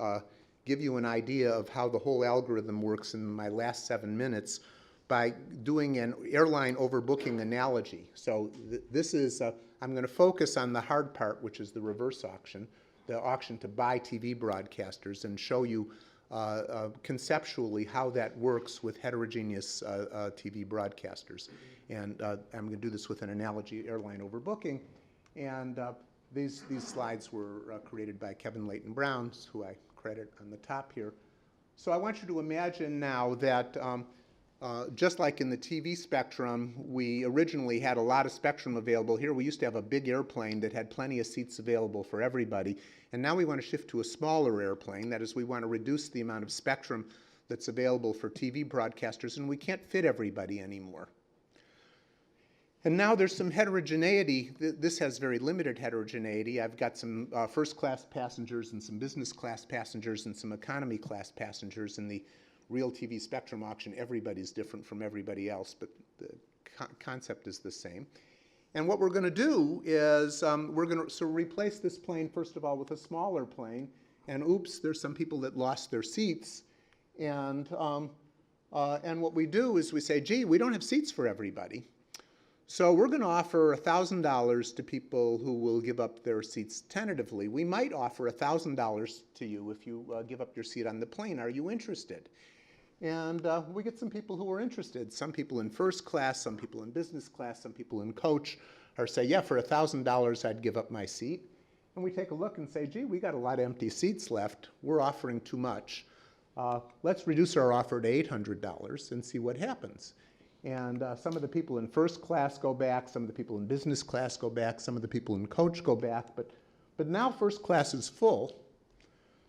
give you an idea of how the whole algorithm works in my last 7 minutes by doing an airline overbooking analogy. So this is, I'm going to focus on the hard part, which is the reverse auction, the auction to buy TV broadcasters, and show you conceptually how that works with heterogeneous TV broadcasters. And I'm going to do this with an analogy, airline overbooking. And these slides were created by Kevin Leighton Brown, who I credit on the top here. So I want you to imagine now that just like in the TV spectrum, we originally had a lot of spectrum available. Here we used to have a big airplane that had plenty of seats available for everybody. And now we want to shift to a smaller airplane. That is, we want to reduce the amount of spectrum that's available for TV broadcasters, and we can't fit everybody anymore. And now there's some heterogeneity. This has very limited heterogeneity. I've got some first-class passengers and some business-class passengers and some economy-class passengers. In the real TV spectrum auction, everybody's different from everybody else, but the concept is the same. And what we're going to do is we're going to replace this plane, first of all, with a smaller plane. And oops, there's some people that lost their seats. And what we do is we say, gee, we don't have seats for everybody. So we're going to offer $1,000 to people who will give up their seats tentatively. We might offer $1,000 to you if you give up your seat on the plane. Are you interested? And we get some people who are interested. Some people in first class, some people in business class, some people in coach. or say, yeah, for $1,000 I'd give up my seat. And we take a look and say, gee, we got a lot of empty seats left. We're offering too much. Let's reduce our offer to $800 and see what happens. And some of the people in first class go back, some of the people in business class go back, some of the people in coach go back, but now first class is full.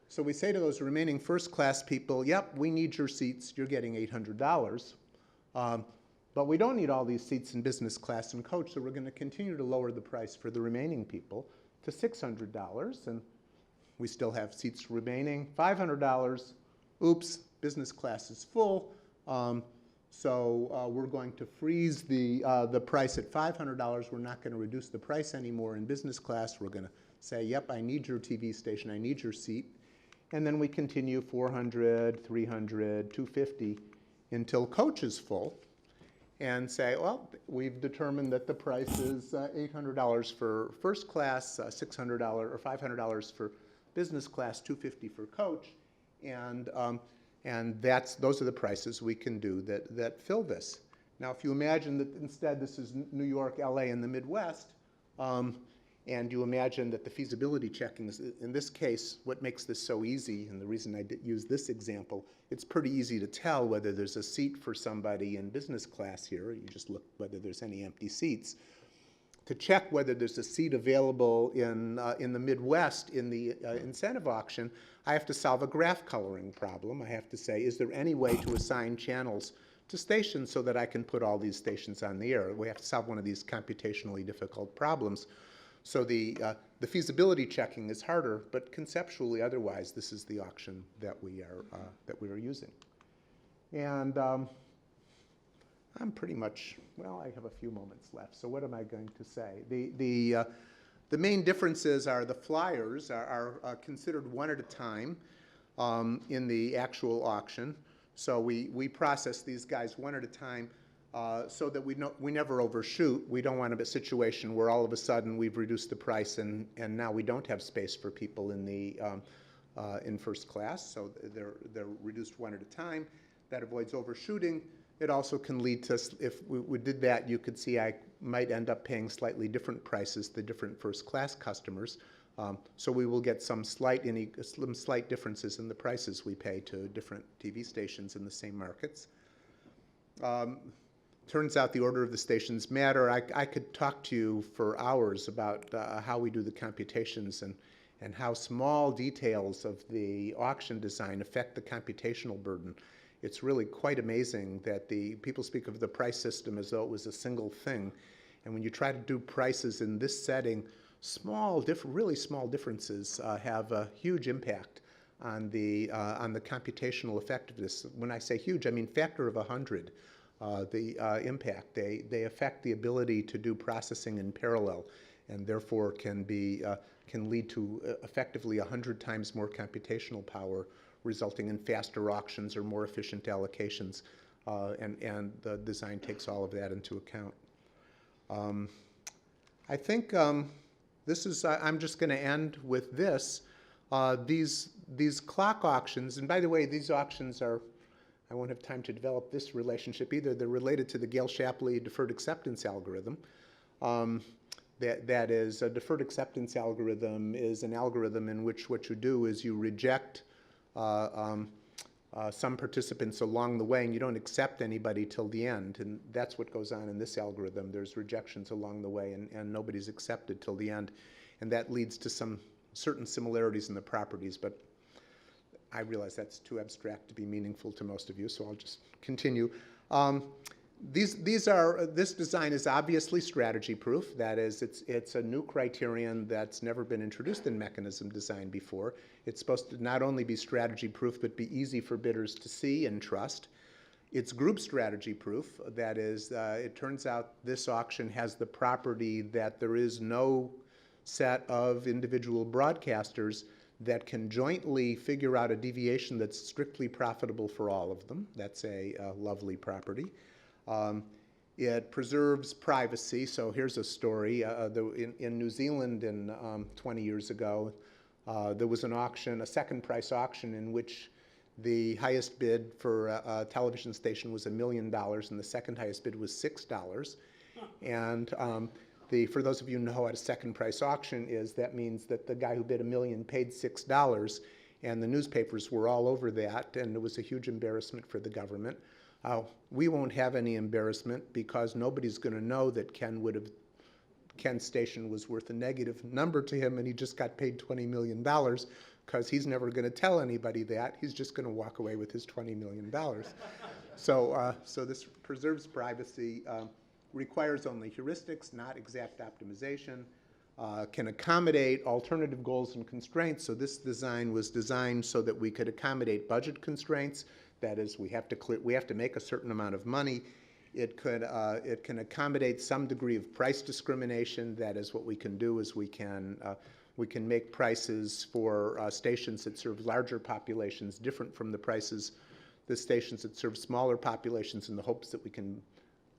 So we say to those remaining first class people, yep, we need your seats, you're getting $800. But we don't need all these seats in business class and coach, so we're going to continue to lower the price for the remaining people to $600, and we still have seats remaining. $500, oops, business class is full, so we're going to freeze the price at $500. We're not going to reduce the price anymore in business class. We're going to say, yep, I need your TV station, I need your seat. And then we continue 400, 300, 250 until coach is full, and say, well, we've determined that the price is $800 for first class, $600 or $500 for business class, $250 for coach, and those are the prices we can do that fill this. Now, if you imagine that instead this is New York, LA, and the Midwest, and you imagine that the feasibility checking is, in this case, what makes this so easy, and the reason I did use this example, it's pretty easy to tell whether there's a seat for somebody in business class here. You just look whether there's any empty seats. To check whether there's a seat available in the Midwest in the incentive auction, I have to solve a graph coloring problem. I have to say, is there any way to assign channels to stations so that I can put all these stations on the air? We have to solve one of these computationally difficult problems. So the feasibility checking is harder, but conceptually otherwise, this is the auction that we are using. And I'm pretty much, well, I have a few moments left, so what am I going to say? The main differences are the flyers are considered one at a time in the actual auction. So we process these guys one at a time so that we never overshoot. We don't want a situation where all of a sudden we've reduced the price and now we don't have space for people in the in first class. So they're reduced one at a time. That avoids overshooting. It also can lead to, if we did that, you could see I might end up paying slightly different prices to different first class customers. So we will get some slight differences in the prices we pay to different TV stations in the same markets. Turns out the order of the stations matter. I could talk to you for hours about how we do the computations and how small details of the auction design affect the computational burden. It's really quite amazing that people speak of the price system as though it was a single thing. And when you try to do prices in this setting, really small differences have a huge impact on the computational effectiveness. When I say huge, I mean factor of 100. The impact. They affect the ability to do processing in parallel, and therefore can lead to effectively 100 times more computational power, resulting in faster auctions or more efficient allocations, and the design takes all of that into account. I think this is. I'm just going to end with this. These clock auctions, and by the way, these auctions are. I won't have time to develop this relationship either. They're related to the Gale-Shapley deferred acceptance algorithm. That is, a deferred acceptance algorithm is an algorithm in which what you do is you reject some participants along the way, and you don't accept anybody till the end. And that's what goes on in this algorithm. There's rejections along the way, and nobody's accepted till the end. And that leads to some certain similarities in the properties, but I realize that's too abstract to be meaningful to most of you, so I'll just continue. This design is obviously strategy proof. That is, it's a new criterion that's never been introduced in mechanism design before. It's supposed to not only be strategy proof, but be easy for bidders to see and trust. It's group strategy proof. That is, it turns out this auction has the property that there is no set of individual broadcasters that can jointly figure out a deviation that's strictly profitable for all of them. That's a lovely property. It preserves privacy. So here's a story. In New Zealand 20 years ago, there was an auction, a second price auction, in which the highest bid for a television station was $1 million, and the second highest bid was $6. And For those of you who know what a second price auction is, that means that the guy who bid $1 million paid $6, and the newspapers were all over that, and it was a huge embarrassment for the government. We won't have any embarrassment because nobody's going to know that Ken's station was worth a negative number to him, and he just got paid $20 million, because he's never going to tell anybody that. He's just going to walk away with his $20 million. So this preserves privacy, requires only heuristics, not exact optimization, can accommodate alternative goals and constraints. So this design was designed so that we could accommodate budget constraints. That is, we have to make a certain amount of money. It can accommodate some degree of price discrimination. That is, what we can do is we can make prices for stations that serve larger populations different from the stations that serve smaller populations, in the hopes that we can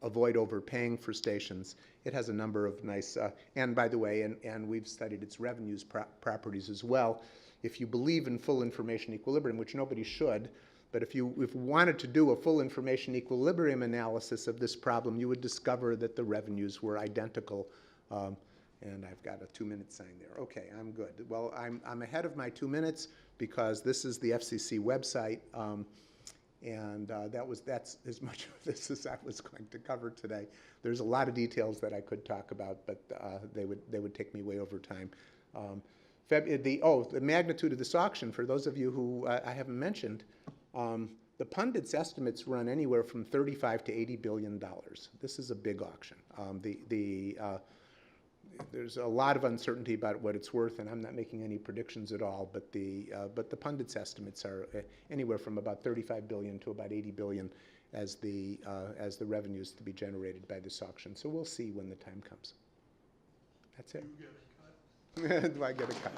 avoid overpaying for stations. It has a number of nice, and by the way, and we've studied its revenues properties as well. If you believe in full information equilibrium, which nobody should, but if you wanted to do a full information equilibrium analysis of this problem, you would discover that the revenues were identical. And I've got a 2-minute sign there. Okay, I'm good. Well, I'm ahead of my 2 minutes because this is the FCC website, and that's as much of this as I was going to cover today. There's a lot of details that I could talk about, but they would take me way over time. The magnitude of this auction, for those of you who I haven't mentioned, the pundits' estimates run anywhere from $35 to $80 billion. This is a big auction. There's a lot of uncertainty about what it's worth, and I'm not making any predictions at all, but the pundits' estimates are anywhere from about $35 billion to about $80 billion as the revenues to be generated by this auction. So we'll see when the time comes. That's it. Do I get a cut?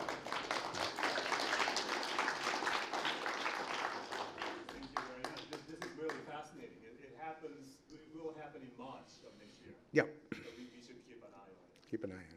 It will happen in March of next year. Yeah. So we should keep an eye on it. Keep an eye on it.